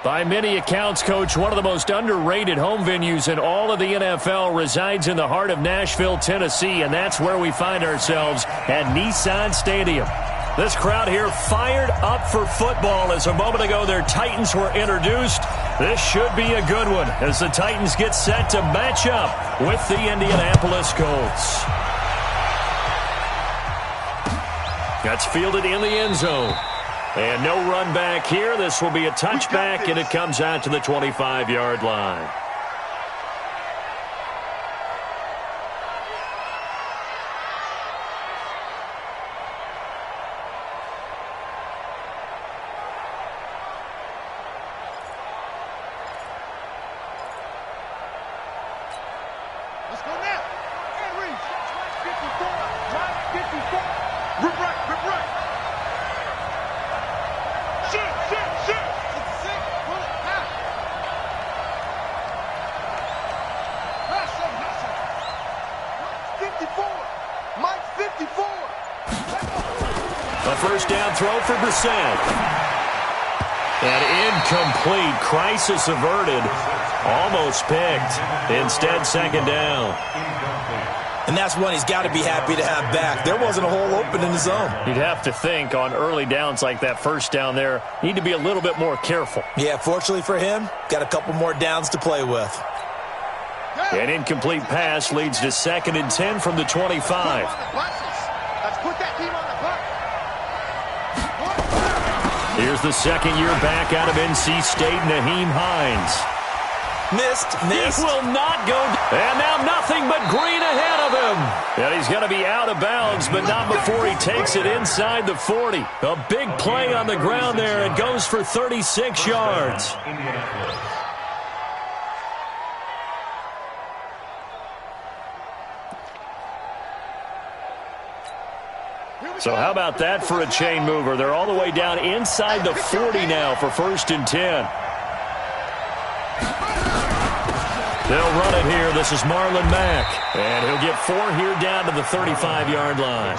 By many accounts, Coach, one of the most underrated home venues in all of the NFL resides in the heart of Nashville, Tennessee, and that's where we find ourselves at Nissan Stadium. This crowd here fired up for football as a moment ago their Titans were introduced. This should be a good one as the Titans get set to match up with the Indianapolis Colts. That's fielded in the end zone. And no run back here. This will be a touchback, and it comes out to the 25-yard line. Let's go now. And reach. 54. Right 54. Rip right. Rip right. Shit. Pull it. Now. Hustle. 54. Mike 54. A first down throw for Brissett. And incomplete. Crisis averted. Almost picked. Instead, second down. And that's one he's got to be happy to have back. There wasn't a hole open in the zone. You'd have to think on early downs like that first down there, need to be a little bit more careful. Yeah, fortunately for him, got a couple more downs to play with. An incomplete pass leads to 2nd and 10 from the 25. Let's put that team on the clock. Here's the second-year back out of NC State, Nyheim Hines. Missed. He will not go. And now nothing but green ahead of him. And he's going to be out of bounds, but not before he takes it inside the 40. A big play on the ground there. It goes for 36 yards. So how about that for a chain mover? They're all the way down inside the 40 now for 1st and 10. They'll run it here. This is Marlon Mack. And he'll get 4 here down to the 35-yard line.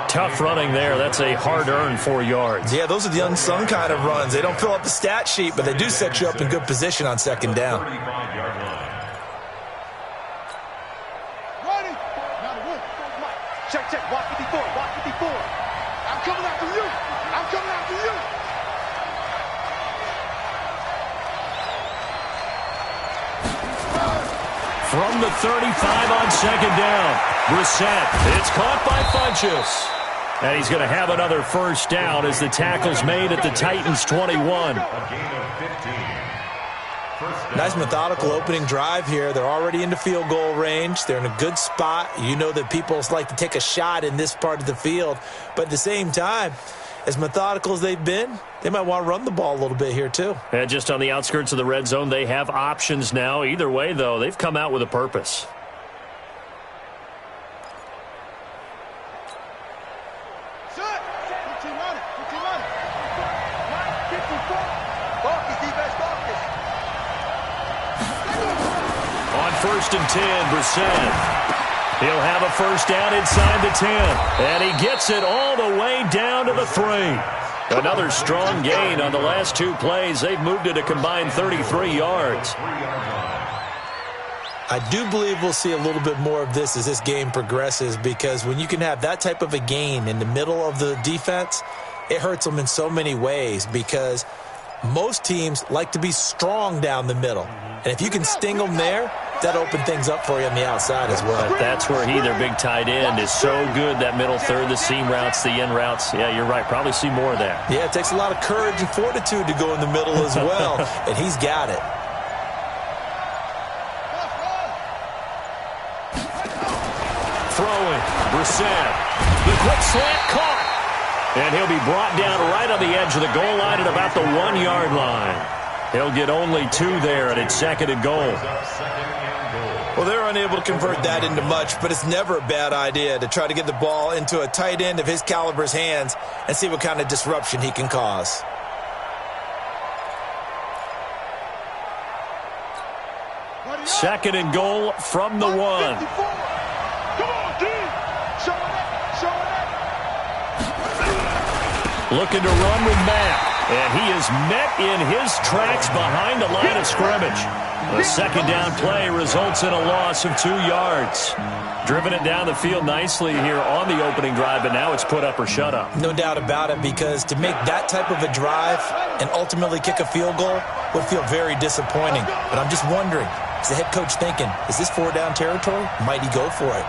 Tough running there. That's a hard-earned 4 yards. Yeah, those are the unsung kind of runs. They don't fill up the stat sheet, but they do set you up in good position on second down. Ready? Now the work. Check. Watch 54. I'm coming after you. From the 35 on second down. Brissett. It's caught by Funchess. And he's going to have another first down as the tackle's made at the Titans' 21. Nice methodical opening drive here. They're already into field goal range. They're in a good spot. You know that people like to take a shot in this part of the field. But at the same time, as methodical as they've been, they might want to run the ball a little bit here too. And just on the outskirts of the red zone, they have options now. Either way, though, they've come out with a purpose. On 1st and 10, Brissett. He'll have a first down inside the 10. And he gets it all the way down to the 3. Another strong gain on the last 2 plays. They've moved it a combined 33 yards. I do believe we'll see a little bit more of this as this game progresses, because when you can have that type of a gain in the middle of the defense, it hurts them in so many ways, because most teams like to be strong down the middle. And if you can sting them there, that opens things up for you on the outside as well. But that's where he, their big tight end, is so good, that middle third, the seam routes, the in routes. Yeah, you're right. Probably see more of that. Yeah, it takes a lot of courage and fortitude to go in the middle as well, and he's got it. Throwing, Brissett. The quick slant caught. And he'll be brought down right on the edge of the goal line at about the 1-yard line. He'll get only 2 there, and it's 2nd and goal. Well, they're unable to convert that into much, but it's never a bad idea to try to get the ball into a tight end of his caliber's hands and see what kind of disruption he can cause. Second and goal from the 1. Come on, D. Show it up. Looking to run with Mack. And he is met in his tracks behind the line of scrimmage. The second down play results in a loss of 2 yards. Driven it down the field nicely here on the opening drive, but now it's put up or shut up. No doubt about it, because to make that type of a drive and ultimately kick a field goal would feel very disappointing. But I'm just wondering, is the head coach thinking, is this 4-down territory? Might he go for it?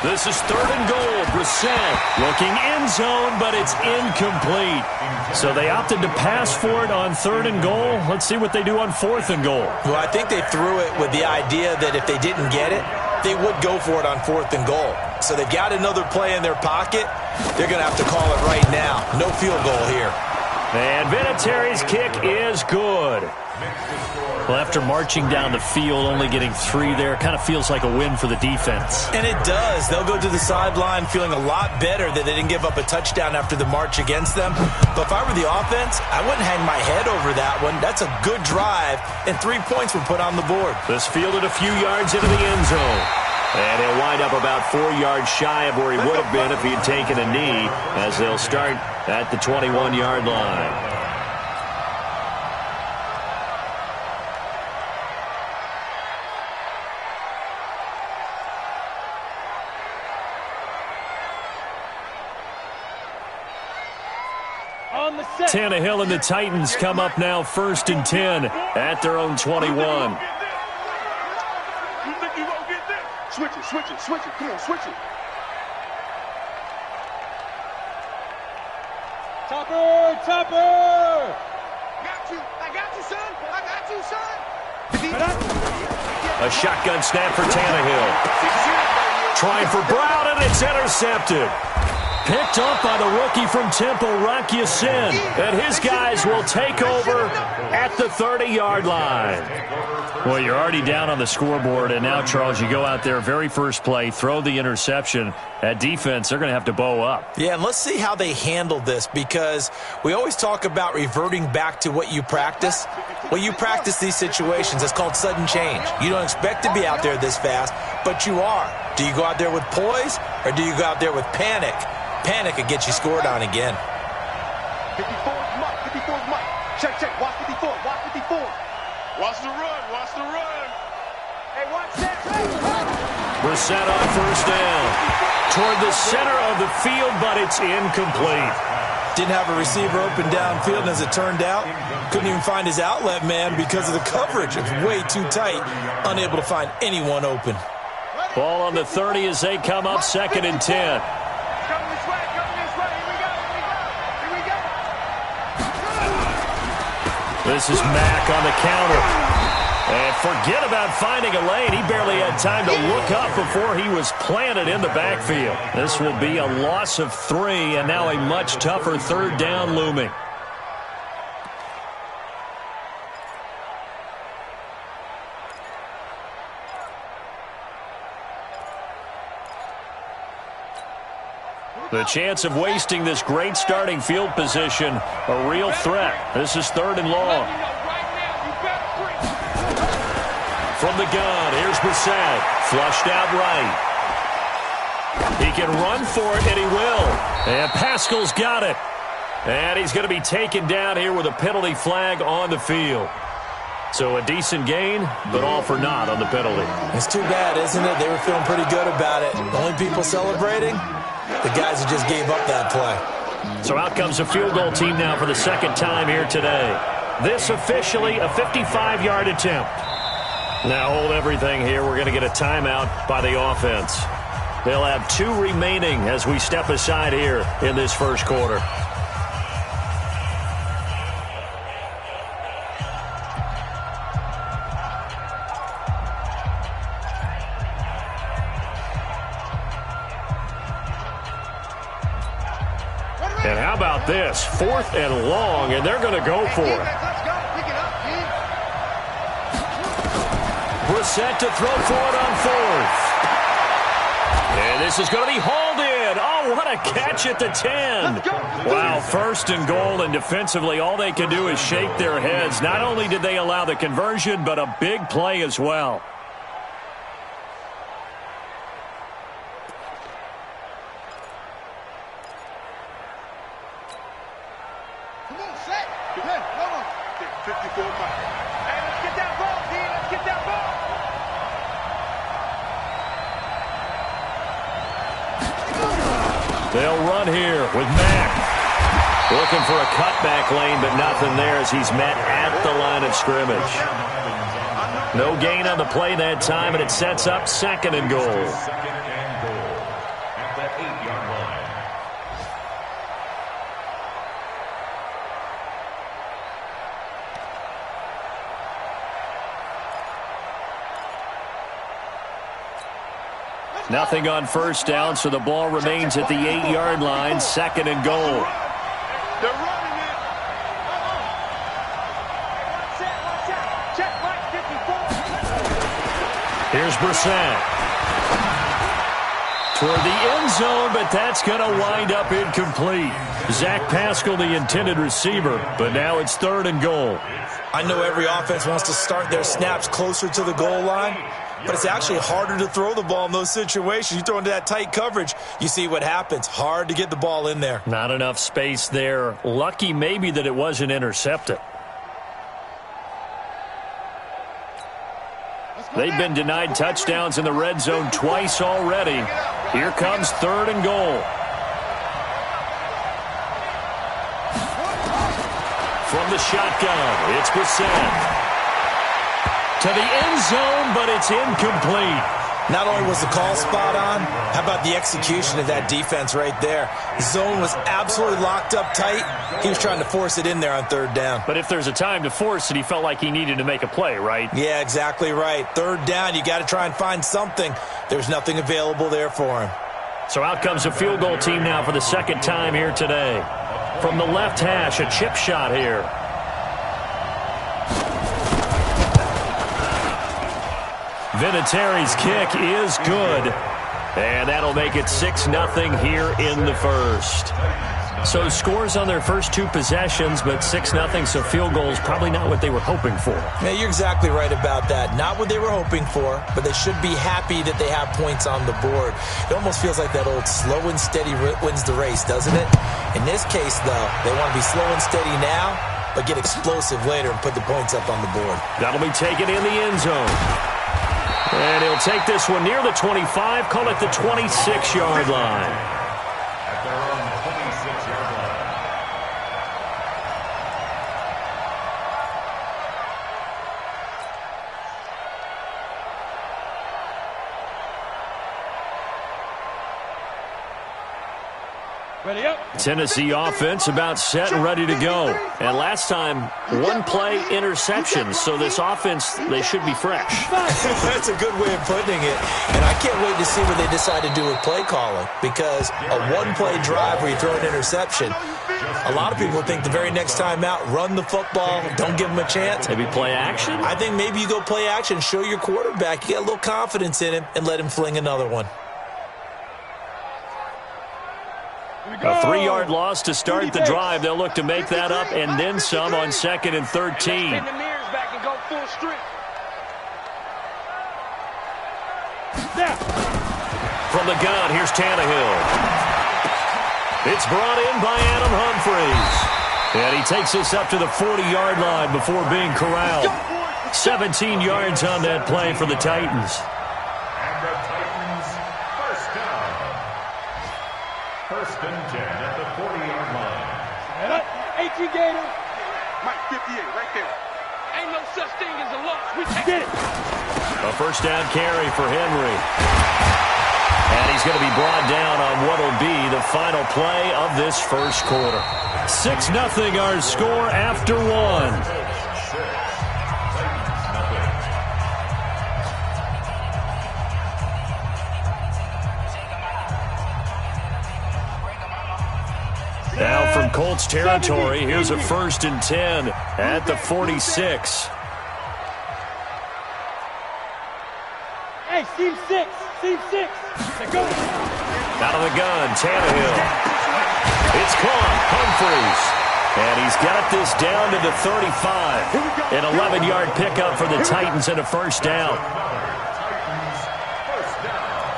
This is 3rd and goal. Brissett looking end zone, but it's incomplete. So they opted to pass for it on 3rd and goal. Let's see what they do on 4th and goal. Well, I think they threw it with the idea that if they didn't get it, they would go for it on 4th and goal. So they've got another play in their pocket. They're going to have to call it right now. No field goal here. And Vinatieri's kick is good. Well, after marching down the field, only getting 3 there, kind of feels like a win for the defense. And it does. They'll go to the sideline feeling a lot better that they didn't give up a touchdown after the march against them. But if I were the offense, I wouldn't hang my head over that one. That's a good drive, and 3 points were put on the board. This fielded a few yards into the end zone. And he'll wind up about 4 yards shy of where he would have been if he had taken a knee, as they'll start at the 21-yard line. Tannehill and the Titans come up now 1st and 10 at their own 21. You think you won't get this? Switch it, switch it, switch it. Come on, switch it. Topper, Topper! I got you, son. I got you, son. A shotgun snap for Tannehill. Trying for Brown, and it's intercepted. Picked up by the rookie from Temple, Rocky Sin. And his guys will take over at the 30-yard line. Well, you're already down on the scoreboard, and now, Charles, you go out there, very first play, throw the interception. At defense, they're going to have to bow up. Yeah, and let's see how they handle this, because we always talk about reverting back to what you practice. Well, you practice these situations. It's called sudden change. You don't expect to be out there this fast, but you are. Do you go out there with poise, or do you go out there with panic? Panic could get you scored on again. 54's Mike. 54's Mike. Check, check. Watch 54. Watch 54. Watch the run. Watch the run. Hey, watch that. Brissett on 1st down. Toward the center of the field, but it's incomplete. Didn't have a receiver open downfield, and as it turned out, couldn't even find his outlet man because of the coverage. It's way too tight. Unable to find anyone open. Ball on the 30 as they come up 2nd and 10. This is Mack on the counter. And forget about finding a lane. He barely had time to look up before he was planted in the backfield. This will be a loss of 3, and now a much tougher 3rd down looming. The chance of wasting this great starting field position, a real threat. This is 3rd and long. From the gun, here's Brissett. Flushed out right. He can run for it, and he will. And Pascal's got it. And he's going to be taken down here with a penalty flag on the field. So a decent gain, but all for naught on the penalty. It's too bad, isn't it? They were feeling pretty good about it. The only people celebrating, the guys who just gave up that play. So out comes a field goal team now for the 2nd time here today. This officially a 55-yard attempt. Now hold everything here. We're going to get a timeout by the offense. They'll have 2 remaining as we step aside here in this first quarter. And how about this? 4th and long, and they're going to go for it. Brissett to throw for it on 4th. And this is going to be hauled in. Oh, what a catch at the 10. Wow, 1st and goal, and defensively all they can do is shake their heads. Not only did they allow the conversion, but a big play as well. Come on, set. Hey, come on. 54 Mike. Hey, let's get that ball, D. Let's get that ball. They'll run here with Mack. Looking for a cutback lane, but nothing there as he's met at the line of scrimmage. No gain on the play that time, and it sets up 2nd and goal. At the 8-yard line. Nothing on first down, so the ball remains at the 8-yard line, 2nd and goal. They're running it. Watch out. Check Mike 54. Here's Brissett. Toward the end zone, but that's going to wind up incomplete. Zach Pascal, the intended receiver, but now it's 3rd and goal. I know every offense wants to start their snaps closer to the goal line, but it's actually harder to throw the ball in those situations. You throw into that tight coverage, you see what happens. Hard to get the ball in there. Not enough space there. Lucky maybe that it wasn't intercepted. They've been denied touchdowns in the red zone twice already. Here comes 3rd and goal. From the shotgun, it's Brissett. To the end zone, but it's incomplete. Not only was the call spot on, how about the execution of that defense right there? The zone was absolutely locked up tight. He was trying to force it in there on 3rd down. But if there's a time to force it, he felt like he needed to make a play, right? Yeah, exactly right. 3rd down, you got to try and find something. There's nothing available there for him. So out comes a field goal team now for the 2nd time here today. From the left hash, a chip shot here. Vinatieri's kick is good. And that'll make it 6-0 here in the first. So scores on their first 2 possessions, but 6-0, so field goals probably not what they were hoping for. Yeah, you're exactly right about that. Not what they were hoping for, but they should be happy that they have points on the board. It almost feels like that old slow and steady wins the race, doesn't it? In this case, though, they want to be slow and steady now, but get explosive later and put the points up on the board. That'll be taken in the end zone. And he'll take this one near the 25, call it the 26-yard line. At their own 26-yard line. Ready up. Tennessee offense about set and ready to go. And last time, 1 play interception. So this offense, they should be fresh. That's a good way of putting it. And I can't wait to see what they decide to do with play calling. Because a 1-play drive where you throw an interception, a lot of people think the very next time out, run the football, don't give them a chance. Maybe play action? I think maybe you go play action, show your quarterback, you get a little confidence in him, and let him fling another one. A 3-yard loss to start the drive. They'll look to make that up and then some on 2nd and 13. Bend the mirrors back and go full strength. From the gun, here's Tannehill. It's brought in by Adam Humphries. And he takes us up to the 40-yard line before being corralled. 17 yards on that play for the Titans. And the Titans, first down. 1st and 10 at the 40-yard line. 18 Gator. Mike 58, right there. Ain't no such thing as a loss. We Get it. A first down carry for Henry. And he's going to be brought down on what will be the final play of this first quarter. 6-0 our score after 1. Now from Colts territory, here's a 1st and 10 at the 46. Hey, Steve 6. Steve 6. Go. Out of the gun, Tannehill. It's caught, Humphries. And he's got this down to the 35. An 11-yard pickup for the Titans and a first down.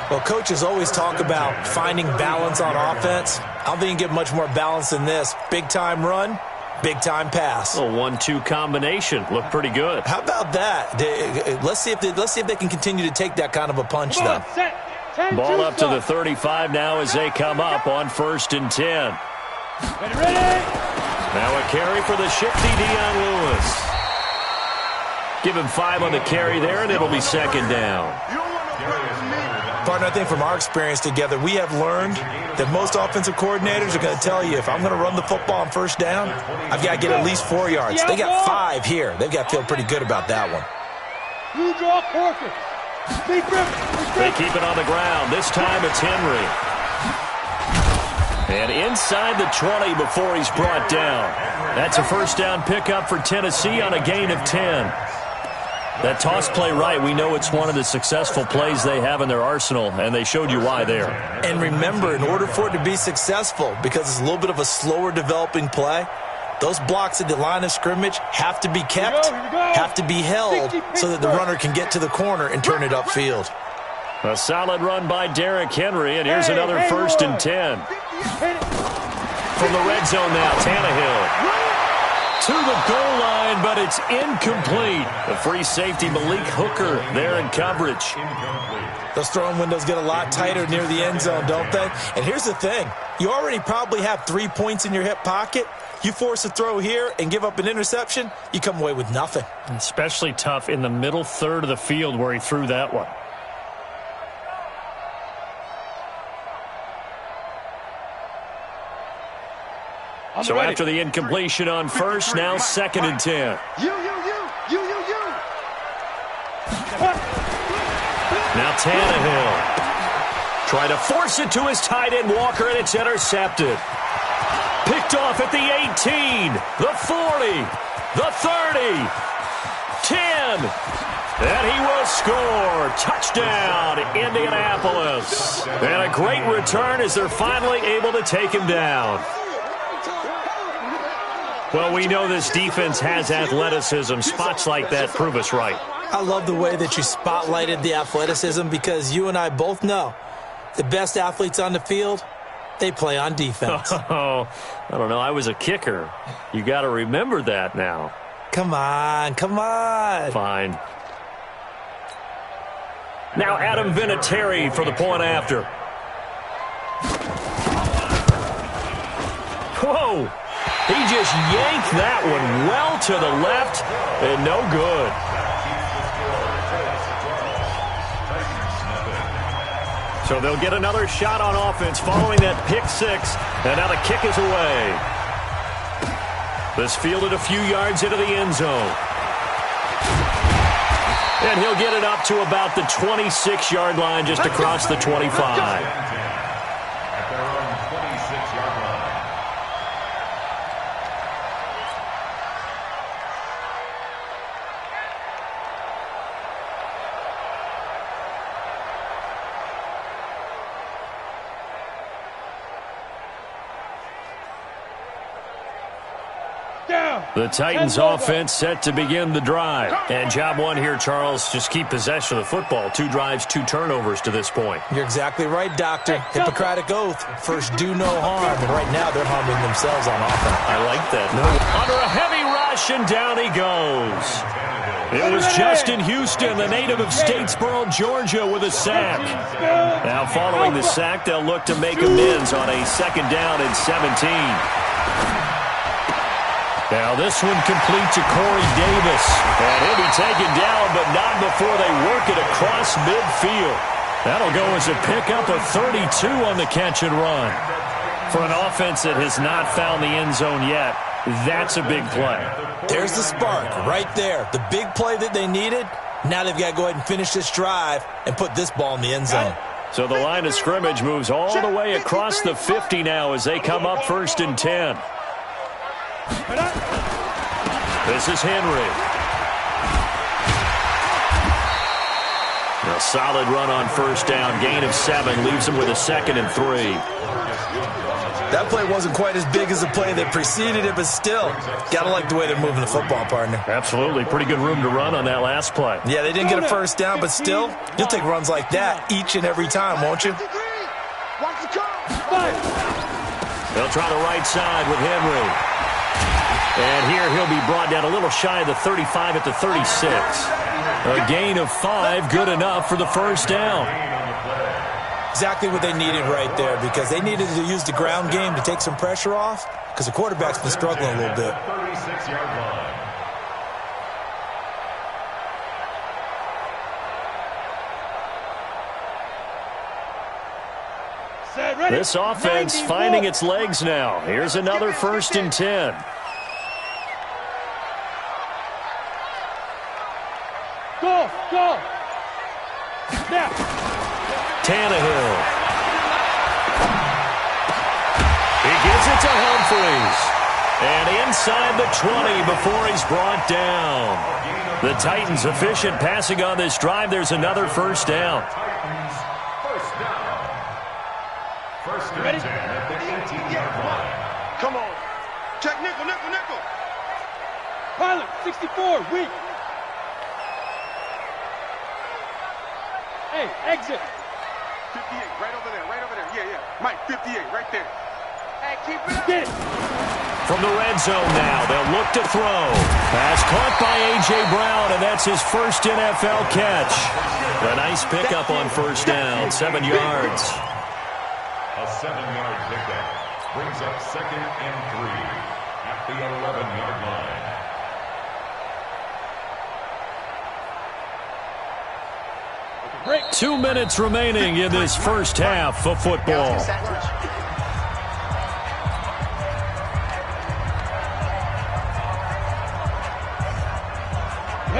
Well, coaches always talk about finding balance on offense. I don't think you can get much more balance than this. Big-time run, Big-time pass. A 1-2 combination. Looked pretty good. How about that? Let's see if they can continue to take that kind of a punch, though. Ball up to the 35 now as they come up on 1st and 10. Ready? Now a carry for the shifty Dion Lewis. Give him 5 on the carry there, and it'll be 2nd down. Partner, I think from our experience together, we have learned that most offensive coordinators are going to tell you, if I'm going to run the football on 1st down, I've got to get at least 4 yards. They got 5 here. They've got to feel pretty good about that one. You draw corker. They keep it on the ground. This time it's Henry. And inside the 20 before he's brought down. That's a 1st down pickup for Tennessee on a gain of 10. That toss play right, we know it's one of the successful plays they have in their arsenal, and they showed you why there. And remember, in order for it to be successful, because it's a little bit of a slower developing play, those blocks at the line of scrimmage have to be kept, have to be held, so that the runner can get to the corner and turn it upfield. A solid run by Derrick Henry, and here's another 1st and 10. From the red zone now, Tannehill. To the goal line, but it's incomplete. The free safety, Malik Hooker, there in coverage. Those throwing windows get a lot tighter near the end zone, don't they? And here's the thing. You already probably have 3 points in your hip pocket. You force a throw here and give up an interception, you come away with nothing. Especially tough in the middle third of the field where he threw that one. So after the incompletion on 1st, now 2nd and 10. Now Tannehill. Trying to force it to his tight end, Walker, and it's intercepted. Picked off at the 18, the 40, the 30, 10. And he will score. Touchdown, Indianapolis. And a great return as they're finally able to take him down. Well, we know this defense has athleticism. Spots like that prove us right. I love the way that you spotlighted the athleticism, because you and I both know the best athletes on the field, they play on defense. Oh, I don't know. I was a kicker. You got to remember that now. Come on, come on. Fine. Now Adam Vinatieri for the point after. Whoa. He just yanked that one well to the left, and no good. So they'll get another shot on offense following that pick 6, and now the kick is away. This fielded a few yards into the end zone. And he'll get it up to about the 26-yard line, just across the 25. The Titans offense set to begin the drive. And job one here, Charles, just keep possession of the football. 2 drives, 2 turnovers to this point. You're exactly right, Doctor. Hippocratic oath. First, do no harm. And right now, they're harming themselves on offense. I like that. Under a heavy rush, and down he goes. It was Justin Houston, the native of Statesboro, Georgia, with a sack. Now, following the sack, they'll look to make amends on a 2nd down and 17. Now this one complete to Corey Davis. And he'll be taken down, but not before they work it across midfield. That'll go as a pickup of 32 on the catch and run. For an offense that has not found the end zone yet, that's a big play. There's the spark right there. The big play that they needed. Now they've got to go ahead and finish this drive and put this ball in the end zone. So the line of scrimmage moves all the way across the 50 now as they come up 1st and 10. This is Henry. A solid run on 1st down. Gain of 7 leaves him with a 2nd and 3. That play wasn't quite as big as the play that preceded it, but still, got to like the way they're moving the football, partner. Absolutely. Pretty good room to run on that last play. Yeah, they didn't get a 1st down, but still, you'll take runs like that each and every time, won't you? They'll try the right side with Henry. And here he'll be brought down a little shy of the 35 at the 36. A gain of 5, good enough for the first down. Exactly what they needed right there, because they needed to use the ground game to take some pressure off, because the quarterback's been struggling a little bit. 36-yard line. This offense finding its legs now. Here's another 1st and 10. Go! Now! Tannehill. He gives it to Humphries. And inside the 20 before he's brought down. The Titans efficient passing on this drive. There's another first down. Titans, first down. First and 10 at the 18-yard line. Come on. Check nickel. Pilot, 64, weak. Hey, exit. 58, right over there. Yeah. Mike, 58, right there. Hey, keep it up. Get it. From the red zone now, they'll look to throw. Pass caught by A.J. Brown, and that's his first NFL catch. A nice pickup on first down, 7 yards. A 7-yard pickup brings up 2nd and 3 at the 11-yard line. Break. 2 minutes remaining in this first half of football.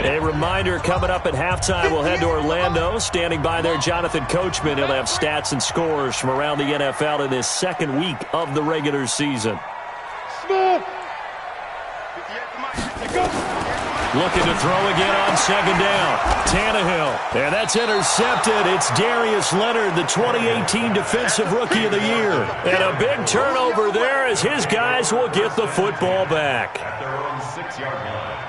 A reminder, coming up at halftime, we'll head to Orlando. Standing by there, Jonathan Coachman. He'll have stats and scores from around the NFL in this second week of the regular season. Smooth. Looking to throw again on second down. Tannehill. And that's intercepted. It's Darius Leonard, the 2018 Defensive Rookie of the Year. And a big turnover there as his guys will get the football back. At their own 6-yard line.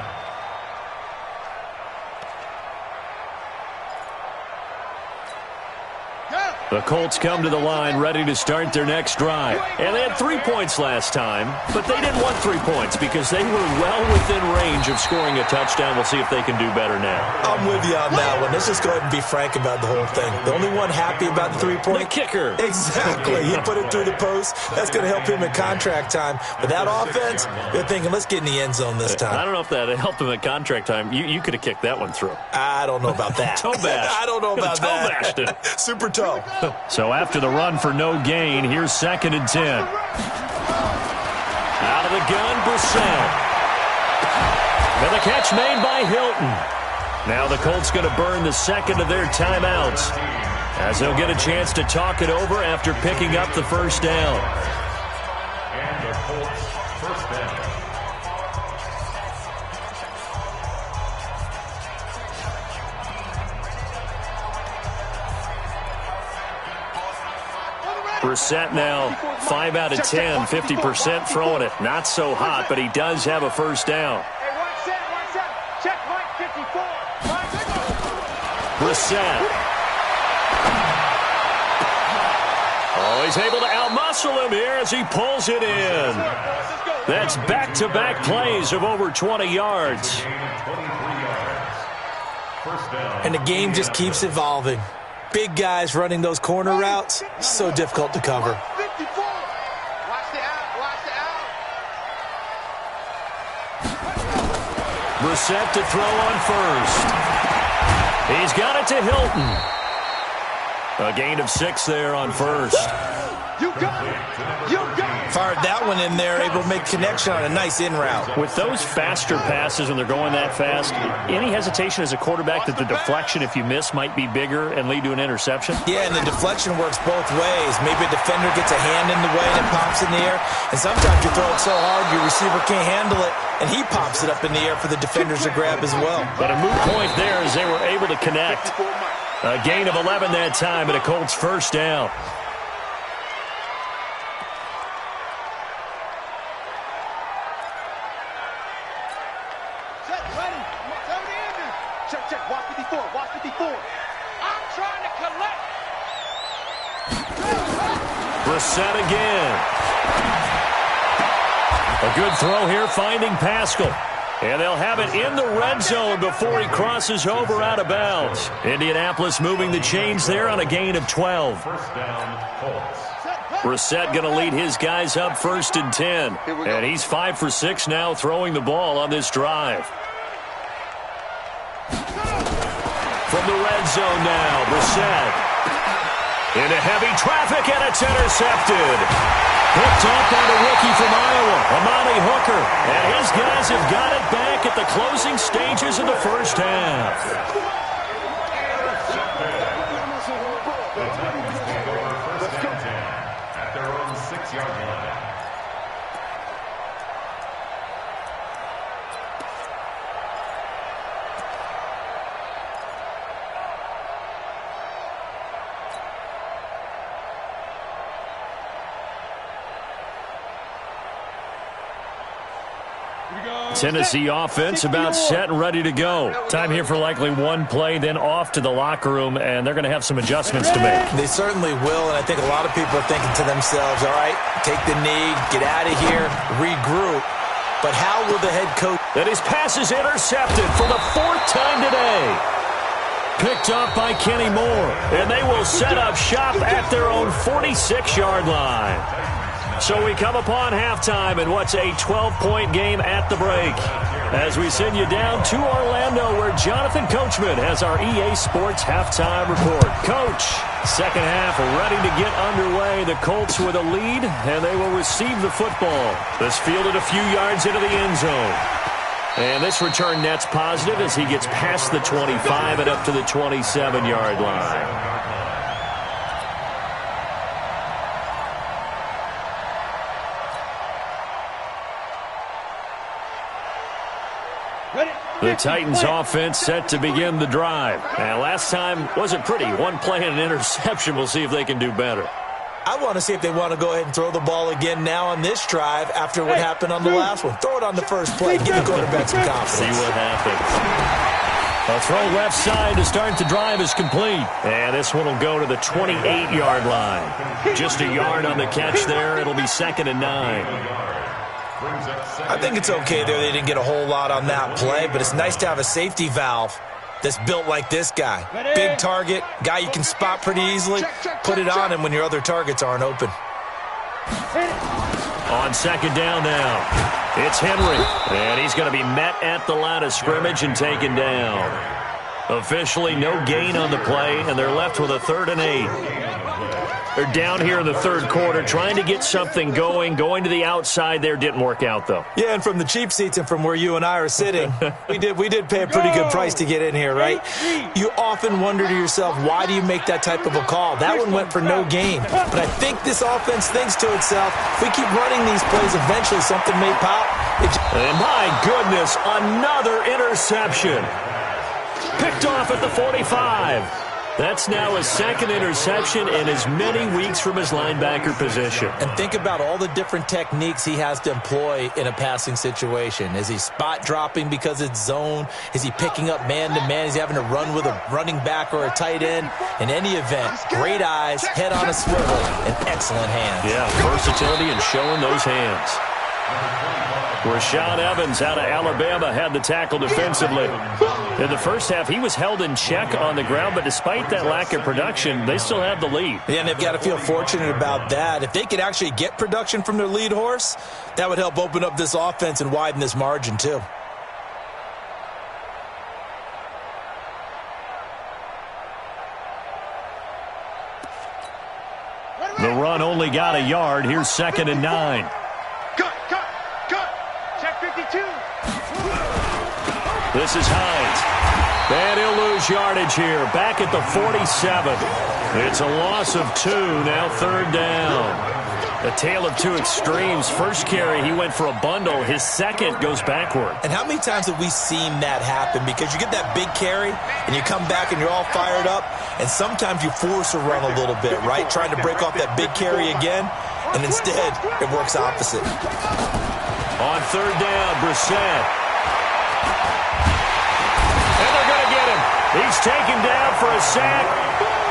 The Colts come to the line ready to start their next drive. And they had 3 points last time, but they didn't want 3 points because they were well within range of scoring a touchdown. We'll see if they can do better now. I'm with you on that one. Let's just go ahead and be frank about the whole thing. The only one happy about the 3-point? The kicker. Exactly. He put it through the post. That's going to help him in contract time. But that offense, they're thinking, let's get in the end zone this time. I don't know if that helped him at contract time. You could have kicked that one through. I don't know about that. Toe bash. I don't know about that. Toe bashed it. Super toe. So after the run for no gain, here's 2nd and 10. Out of the gun, Brissett. And the catch made by Hilton. Now the Colts going to burn the second of their timeouts as they'll get a chance to talk it over after picking up the first down. And the Colts first down. Brissett now 5 out of 10, 50% throwing it. Not so hot, but he does have a first down. Hey, one set. Check Mike, 54. Brissett. Oh, he's able to outmuscle him here as he pulls it in. That's back-to-back plays of over 20 yards. And the game just keeps evolving. Big guys running those corner routes, so difficult to cover. 54. Watch the out. Brissett to throw on first. He's got it to Hilton. A gain of 6 there on first. You got it. Fired that one in there, able to make connection on a nice in route. With those faster passes when they're going that fast, any hesitation as a quarterback that the deflection, if you miss, might be bigger and lead to an interception? Yeah, and the deflection works both ways. Maybe a defender gets a hand in the way and it pops in the air. And sometimes you throw it so hard your receiver can't handle it, and he pops it up in the air for the defenders to grab as well. But a moot point there as they were able to connect. A gain of 11 that time and a Colts first down. Check. Watch 54. I'm trying to collect. Brissett again. A good throw here, finding Pascal. And they'll have it in the red zone before he crosses over out of bounds. Indianapolis moving the chains there on a gain of 12. First down, Colts. Brissett going to lead his guys up 1st and 10. And he's 5 for 6 now throwing the ball on this drive. From the red zone now, Brissett. Into heavy traffic, and it's intercepted. Picked up by the rookie from Iowa, Amani Hooker. And his guys have got it back at the closing stages of the first half. The Titans take over first and 10 at their own 6-yard line. Tennessee offense about set and ready to go. Time here for likely one play, then off to the locker room, and they're going to have some adjustments to make. They certainly will, and I think a lot of people are thinking to themselves, all right, take the knee, get out of here, regroup. But how will the head coach... And his pass is intercepted for the 4th time today. Picked up by Kenny Moore, and they will set up shop at their own 46-yard line. So we come upon halftime in what's a 12-point game at the break. As we send you down to Orlando, where Jonathan Coachman has our EA Sports halftime report. Coach, second half ready to get underway. The Colts with a lead, and they will receive the football. This fielded a few yards into the end zone. And this return net's positive as he gets past the 25 and up to the 27-yard line. The Titans offense set to begin the drive. And last time wasn't pretty. One play and an interception. We'll see if they can do better. I want to see if they want to go ahead and throw the ball again now on this drive after what happened on the last one. Throw it on the first play. Give the quarterback some confidence. See what happens. A throw left side to start the drive is complete. And this one will go to the 28-yard line. Just a yard on the catch there. It'll be 2nd and 9. I think it's okay there. They didn't get a whole lot on that play, but it's nice to have a safety valve that's built like this guy. Big target, guy you can spot pretty easily. Put it on him when your other targets aren't open. On 2nd down now, it's Henry. And he's going to be met at the line of scrimmage and taken down. Officially no gain on the play, and they're left with a 3rd and 8. They're down here in the third quarter, trying to get something going to the outside there. Didn't work out, though. Yeah, and from the cheap seats and from where you and I are sitting, we did pay a pretty good price to get in here, right? You often wonder to yourself, why do you make that type of a call? That one went for no gain. But I think this offense thinks to itself, if we keep running these plays, eventually something may pop. And my goodness, another interception. Picked off at the 45. That's now his 2nd interception in as many weeks from his linebacker position. And think about all the different techniques he has to employ in a passing situation. Is he spot dropping because it's zone? Is he picking up man-to-man? Is he having to run with a running back or a tight end? In any event, great eyes, head on a swivel, and excellent hands. Yeah, versatility and showing those hands. Rashaan Evans out of Alabama had the tackle defensively. In the first half, he was held in check on the ground, but despite that lack of production, they still have the lead. Yeah, and they've got to feel fortunate about that. If they could actually get production from their lead horse, that would help open up this offense and widen this margin too. The run only got a yard. Here's 2nd and 9. Check 52. This is Hines. And he'll lose yardage here. Back at the 47. It's a loss of 2. Now 3rd down. A tale of two extremes. First carry, he went for a bundle. His second goes backward. And how many times have we seen that happen? Because you get that big carry, and you come back and you're all fired up, and sometimes you force a run a little bit, right? Trying to break off that big carry again, and instead it works opposite. On 3rd down, Brissett. And they're going to get him. He's taken down for a sack.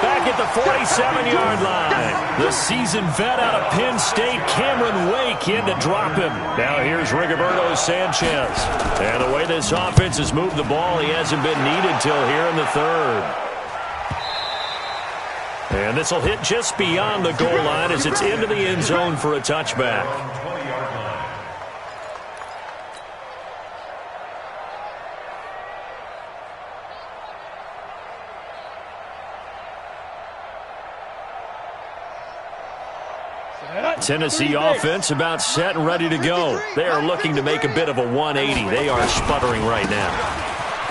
back at the 47-yard line. The seasoned vet out of Penn State, Cameron Wake, in to drop him. Now here's Rigoberto Sanchez. And the way this offense has moved the ball, he hasn't been needed till here in the third. And this will hit just beyond the goal line as it's into the end zone for a touchback. Tennessee offense about set and ready to go. They are looking to make a bit of a 180. They are sputtering right now.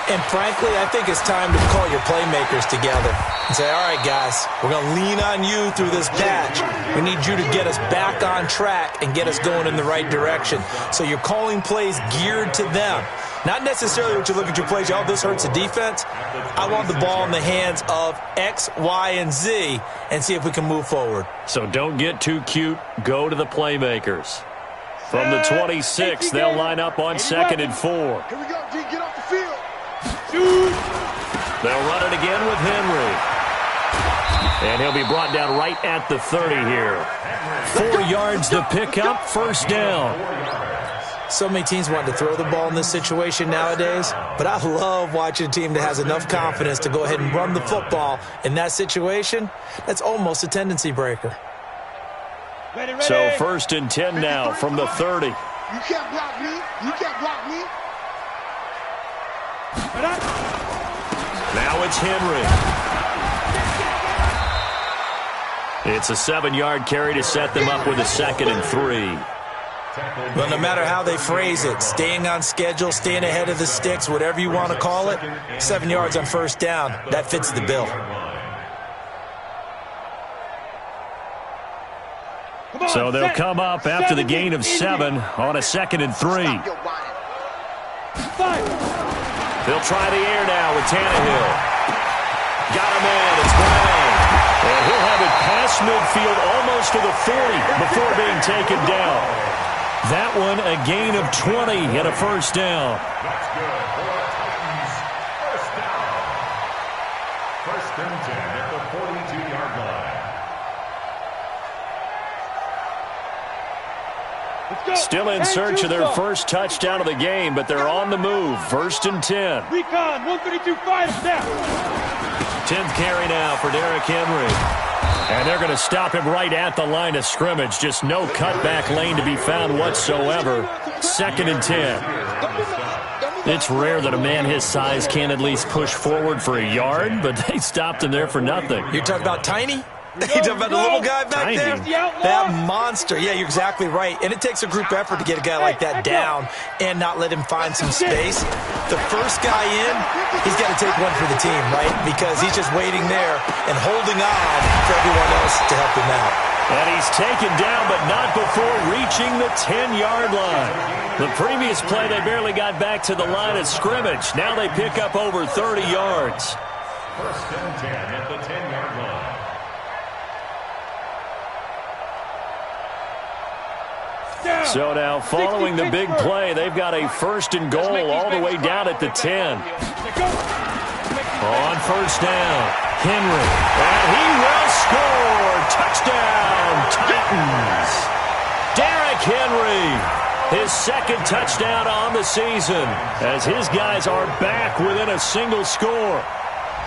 And frankly, I think it's time to call your playmakers together and say, all right, guys, we're going to lean on you through this patch. We need you to get us back on track and get us going in the right direction. So you're calling plays geared to them. Not necessarily what you look at your plays, oh, this hurts the defense. I want the ball in the hands of X, Y, and Z and see if we can move forward. So don't get too cute. Go to the playmakers. From the 26, they'll line up on 2nd and 4. Here we go, G. Get off the field. They'll run it again with Henry. And he'll be brought down right at the 30 here. 4 yards to pick up, first down. So many teams want to throw the ball in this situation nowadays, but I love watching a team that has enough confidence to go ahead and run the football in that situation. That's almost a tendency breaker. Ready, ready. So 1st and 10 now from the 30. You can't block me. You can't block me. Now it's Henry. It's a 7-yard carry to set them up with a 2nd and 3. Well, no matter how they phrase it, staying on schedule, staying ahead of the sticks, whatever you want to call it, 7 yards on first down, that fits the bill. So they'll come up after the gain of 7 on a 2nd and 3. They'll try the air now with Tannehill. Got him in. It's Brown. And he'll have it past midfield almost to the 40 before being taken down. That one a gain of 20 and a first down. That's good for the Titans. First down. 1st and 10 at the 42-yard line. Still in search of their first touchdown of the game, but they're on the move. 1st and 10. Recon, 132, fire snap. 10th carry now for Derrick Henry. And they're going to stop him right at the line of scrimmage. Just no cutback lane to be found whatsoever. 2nd and 10. It's rare that a man his size can at least push forward for a yard, but they stopped him there for nothing. You're talking about Tiny? You talking about the little guy back Tiny. there? That monster. Yeah, you're exactly right. And it takes a group effort to get a guy like that down and not let him find some space. The first guy in, he's got to take one for the team, right? Because he's just waiting there and holding on for everyone else to help him out. And he's taken down, but not before reaching the 10-yard line. The previous play, they barely got back to the line of scrimmage. Now they pick up over 30 yards. 1st and 10 at the 10-yard line. So now, following the big play, they've got a 1st and goal all the way down at the 10. On first down, Henry. And he will score. Touchdown, Titans. Derrick Henry, his 2nd touchdown on the season, as his guys are back within a single score.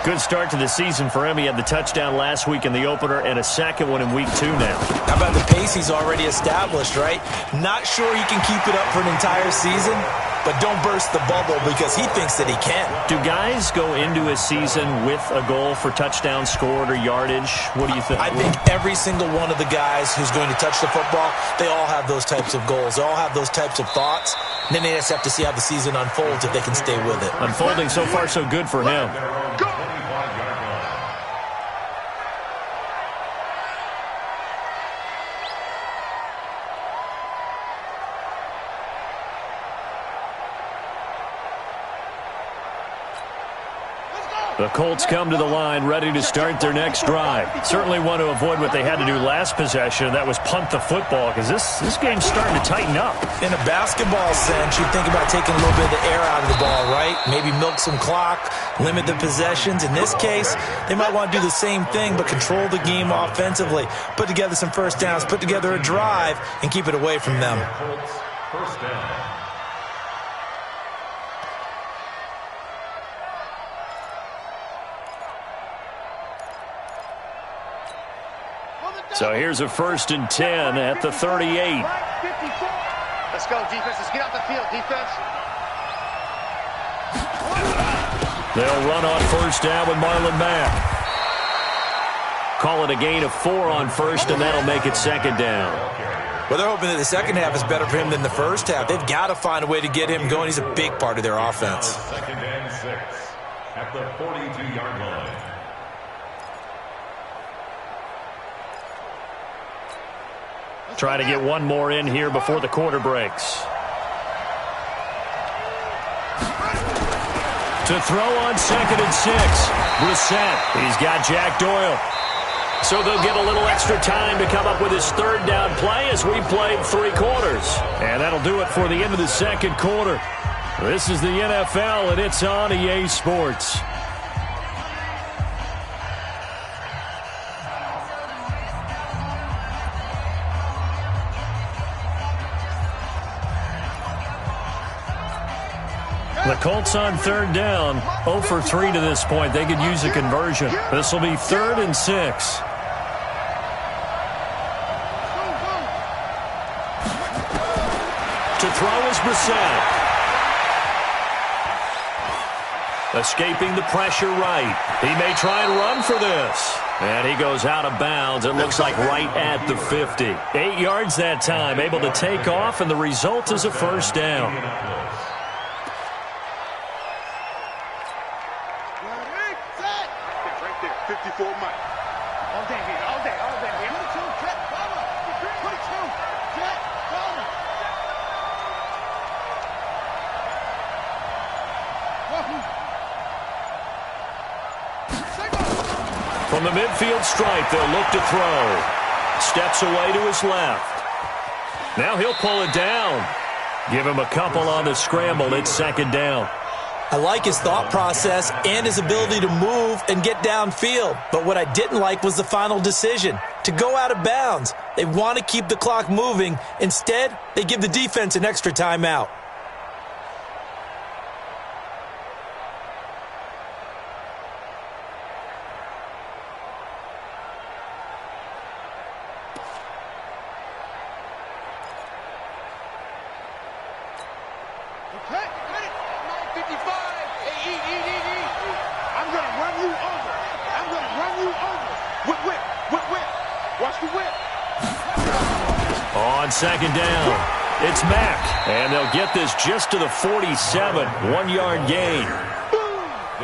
Good start to the season for him. He had the touchdown last week in the opener and a 2nd one in week 2 now. How about the pace he's already established, right? Not sure he can keep it up for an entire season, but don't burst the bubble because he thinks that he can. Do guys go into a season with a goal for touchdown scored or yardage? What do you think? I think every single one of the guys who's going to touch the football, they all have those types of goals. They all have those types of thoughts. And then they just have to see how the season unfolds if they can stay with it. Unfolding so far so good for him. The Colts come to the line ready to start their next drive. Certainly want to avoid what they had to do last possession. That was punt the football because this game's starting to tighten up. In a basketball sense, you think about taking a little bit of the air out of the ball, right? right? Maybe milk some clock, limit the possessions. In this case, they might want to do the same thing, but control the game offensively, put together some first downs, put together a drive, and keep it away from them. First down. So here's a 1st and 10 at the 38. Let's go, defense. Let's get out the field, defense. They'll run on 1st down with Marlon Mack. Call it a gain of 4 on 1st, and that'll make it 2nd down. Well, they're hoping that the second half is better for him than the first half. They've got to find a way to get him going. He's a big part of their offense. 2nd and 6 at the 42-yard line. Try to get one more in here before the quarter breaks. To throw on 2nd and 6. Brissett. He's got Jack Doyle. So they'll get a little extra time to come up with his 3rd down play as we played 3 quarters. And that'll do it for the end of the 2nd quarter. This is the NFL, and it's on EA Sports. The Colts on 3rd down, 0 for 3 to this point. They could use a conversion. This will be 3rd and 6. To throw is Brissett. Escaping the pressure right. He may try and run for this. And he goes out of bounds. It looks like right at the 50. 8 yards that time, able to take off, and the result is a 1st down. From the midfield stripe, they'll look to throw. Steps away to his left. Now he'll pull it down. Give him a couple on the scramble. It's 2nd down. I like his thought process and his ability to move and get downfield. But what I didn't like was the final decision, to go out of bounds. They want to keep the clock moving. Instead, they give the defense an extra timeout. On 2nd down, it's Mack, and they'll get this just to the 47, 1-yard gain.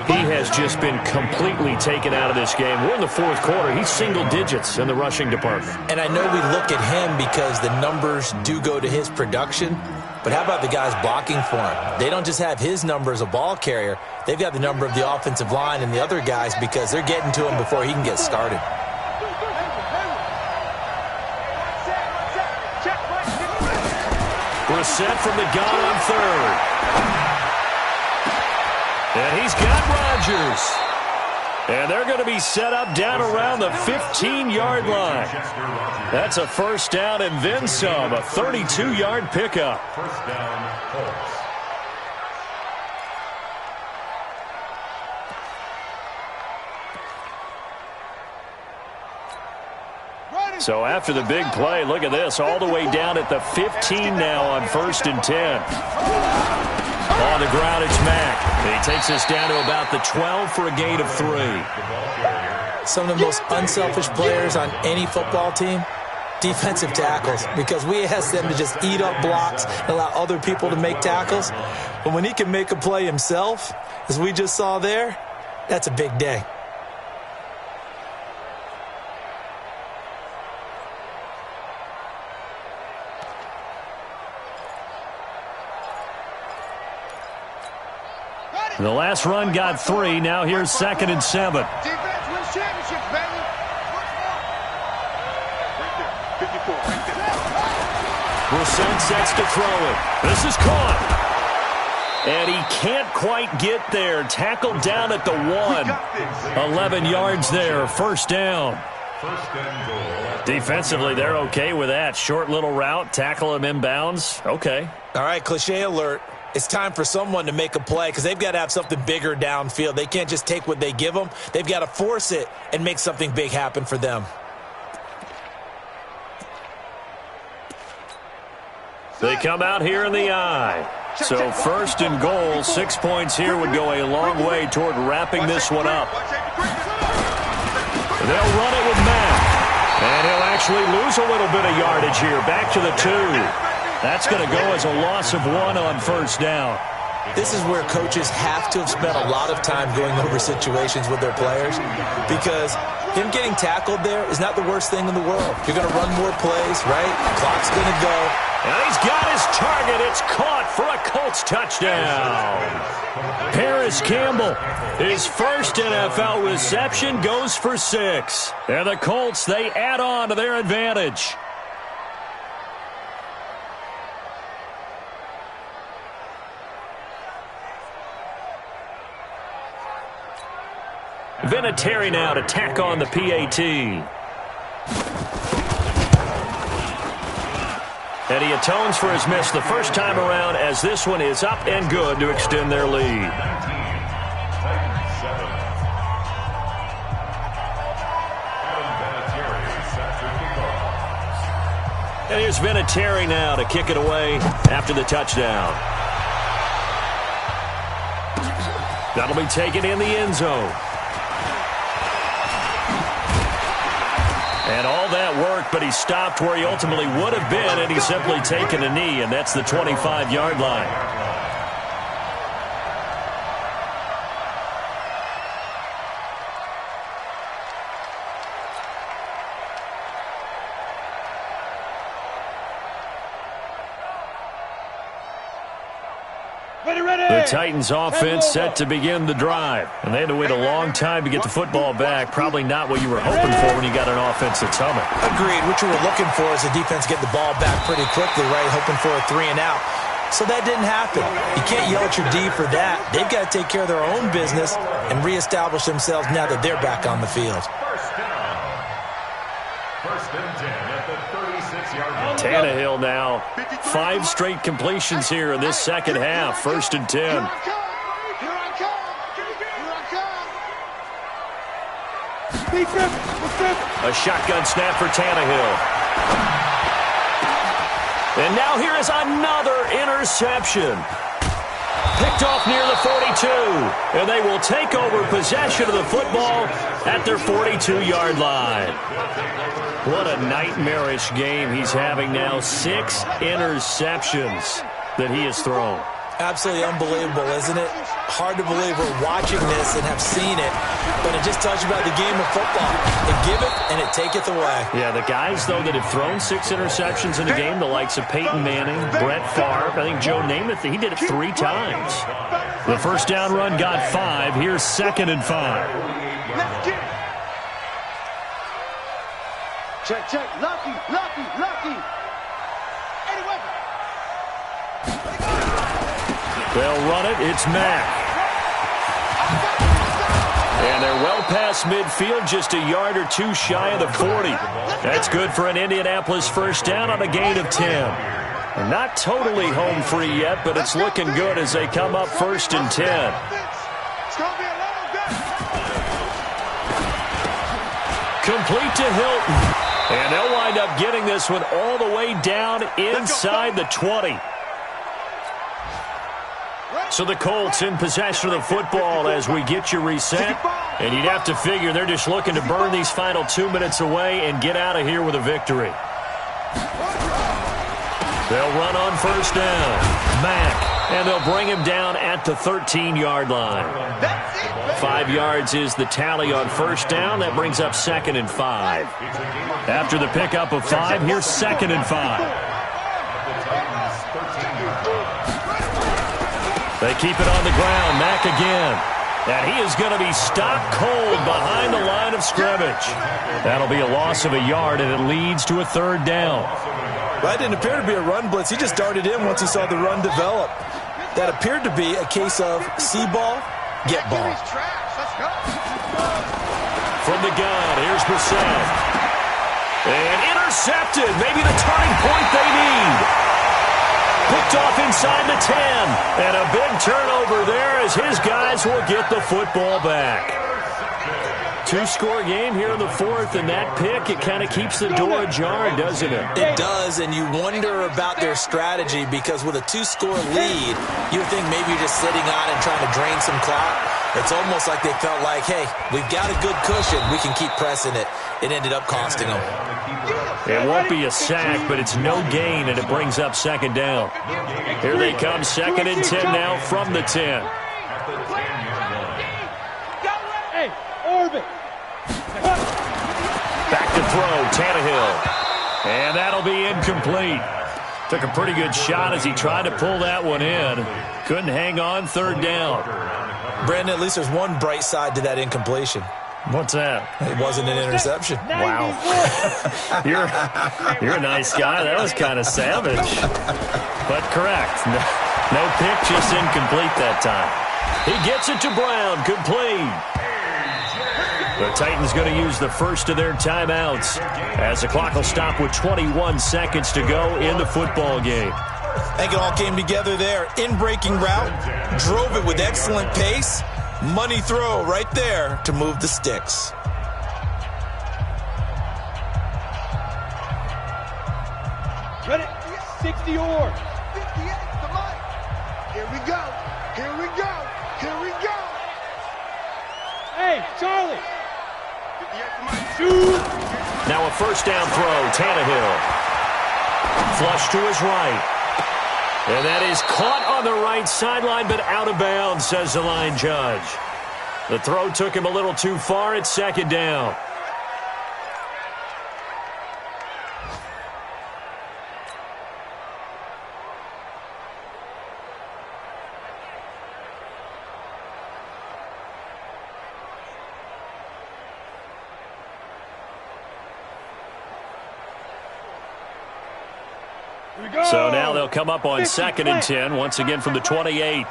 He has just been completely taken out of this game. We're in the 4th quarter. He's single digits in the rushing department. And I know we look at him because the numbers do go to his production, but how about the guys blocking for him? They don't just have his number as a ball carrier. They've got the number of the offensive line and the other guys because they're getting to him before he can get started. Brissett from the gun on 3rd. And he's got Rodgers. And they're going to be set up down around the 15-yard line. That's a 1st down and then some, a 32-yard pickup. 1st down, Colts. So after the big play, look at this, all the way down at the 15 now on 1st and 10. On the ground, it's Mack. He takes us down to about the 12 for a gain of 3. Some of the most unselfish players on any football team, defensive tackles, because we ask them to just eat up blocks and allow other people to make tackles. But when he can make a play himself, as we just saw there, that's a big day. The last run got 3. Now here's 2nd and 7. Defense wins championships, baby. Right there. 54, right there. Brissett sets to throw it. This is caught. And he can't quite get there. Tackled down at the 1. 11 yards there. First down. First and goal. Defensively, they're okay with that. Short little route, tackle him inbounds. Okay. All right, cliche alert. It's time for someone to make a play because they've got to have something bigger downfield. They can't just take what they give them. They've got to force it and make something big happen for them. They come out here in the eye. So first and goal, 6 points here would go a long way toward wrapping this one up. They'll run it with Matt. And he'll actually lose a little bit of yardage here. Back to the 2. That's going to go as a loss of 1 on first down. This is where coaches have to have spent a lot of time going over situations with their players because him getting tackled there is not the worst thing in the world. You're going to run more plays, right? Clock's going to go. And he's got his target. It's caught for a Colts touchdown. Paris Campbell, his first NFL reception, goes for 6. And the Colts, they add on to their advantage. Vinatieri now to tack on the PAT. And he atones for his miss the first time around as this one is up and good to extend their lead. And here's Vinatieri now to kick it away after the touchdown. That'll be taken in the end zone. And all that work, but he stopped where he ultimately would have been, and he's simply taken a knee, and that's the 25-yard line. The Titans offense set to begin the drive. And they had to wait a long time to get the football back. Probably not what you were hoping for when you got an offense that's humming. Agreed. What you were looking for is the defense get the ball back pretty quickly, right? Hoping for a 3 and out. So that didn't happen. You can't yell at your D for that. They've got to take care of their own business and reestablish themselves now that they're back on the field. First and 10 at the 36-yard line. Tannehill now. 5 straight completions here in this second half. First and 10. A shotgun snap for Tannehill. And now here is another interception. Picked off near the 42. And they will take over possession of the football at their 42-yard line. What a nightmarish game he's having now. 6 interceptions that he has thrown. Absolutely unbelievable, isn't it? Hard to believe we're watching this and have seen it, but it just tells you about the game of football. It giveth and it taketh away. Yeah, the guys, though, that have thrown 6 interceptions in a game, the likes of Peyton Manning, Brett Favre, I think Joe Namath, he did it 3 times. The first down run got 5. Here's second and 5. Check, check. Lucky, lucky, lucky. Anyway. They'll run it. It's Mack. And they're well past midfield, just a yard or 2 shy of the 40. That's good for an Indianapolis first down on a gain of 10. And not totally home free yet, but it's looking good as they come up first and 10. Complete to Hilton. And they'll wind up getting this one all the way down inside the 20. So the Colts in possession of the football as we get you reset. And you'd have to figure they're just looking to burn these final 2 minutes away and get out of here with a victory. They'll run on first down. Mack. And they'll bring him down at the 13-yard line. 5 yards is the tally on first down. That brings up second and 5. After the pickup of 5, here's second and 5. They keep it on the ground. Mack again. And he is going to be stopped cold behind the line of scrimmage. That'll be a loss of a yard, and it leads to a third down. Well, it didn't appear to be a run blitz. He just darted in once he saw the run develop. that appeared to be a case of see ball, get ball. From the gun, here's Brissett. And intercepted. Maybe the turning point they need. Picked off inside the 10. And a big turnover there as his guys will get the football back. Two-score game here in the fourth, and that pick, it kind of keeps the door ajar, doesn't it? It does, and you wonder about their strategy because with a two-score lead, you think maybe you're just sitting on and trying to drain some clock. It's almost like they felt like, hey, we've got a good cushion. We can keep pressing it. It ended up costing them. It won't be a sack, but it's no gain, and it brings up second down. Here they come, 2nd and 10 now from the 10. Hey, Orbit. Back to throw, Tannehill. And that'll be incomplete. Took a pretty good shot as he tried to pull that one in. Couldn't hang on, 3rd down. Brandon, at least there's one bright side to that incompletion. What's that? It wasn't an interception. Wow. You're a nice guy. That was kind of savage. But correct. No pick, just incomplete that time. He gets it to Brown, complete. The Titans going to use the first of their timeouts as the clock will stop with 21 seconds to go in the football game. I think it all came together there. In-breaking route, drove it with excellent pace. Money throw right there to move the sticks. Ready? 60 or. 58, come on. Here we go. Here we go. Here we go. Hey, Charlie. 58, come on. Shoot. Now a first down throw, Tannehill. Flush to his right. And that is caught on the right sideline, but out of bounds, says the line judge. The throw took him a little too far. It's 2nd down. So now they'll come up on 2nd and 10, once again from the 28.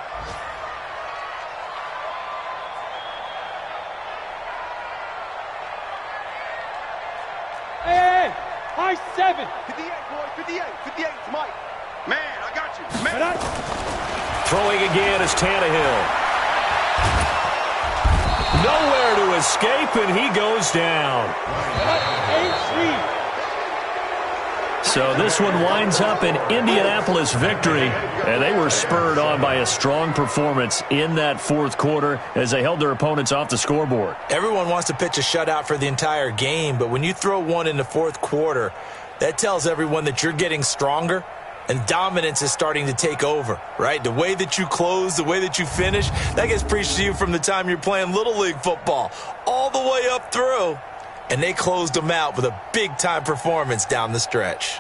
Hey, high 7. 58, boy, 58, 58, Mike. Man, I got you. Man. Throwing again is Tannehill. Nowhere to escape, and he goes down. So this one winds up an Indianapolis victory, and they were spurred on by a strong performance in that fourth quarter as they held their opponents off the scoreboard. Everyone wants to pitch a shutout for the entire game, but when you throw one in the fourth quarter, that tells everyone that you're getting stronger and dominance is starting to take over, right? The way that you close, the way that you finish, that gets preached to you from the time you're playing Little League football all the way up through. And they closed them out with a big-time performance down the stretch.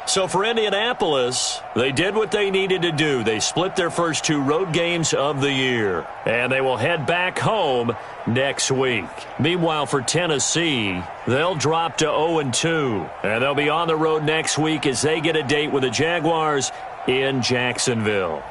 So for Indianapolis, they did what they needed to do. They split their first 2 road games of the year, and they will head back home next week. Meanwhile, for Tennessee, they'll drop to 0-2, and they'll be on the road next week as they get a date with the Jaguars in Jacksonville.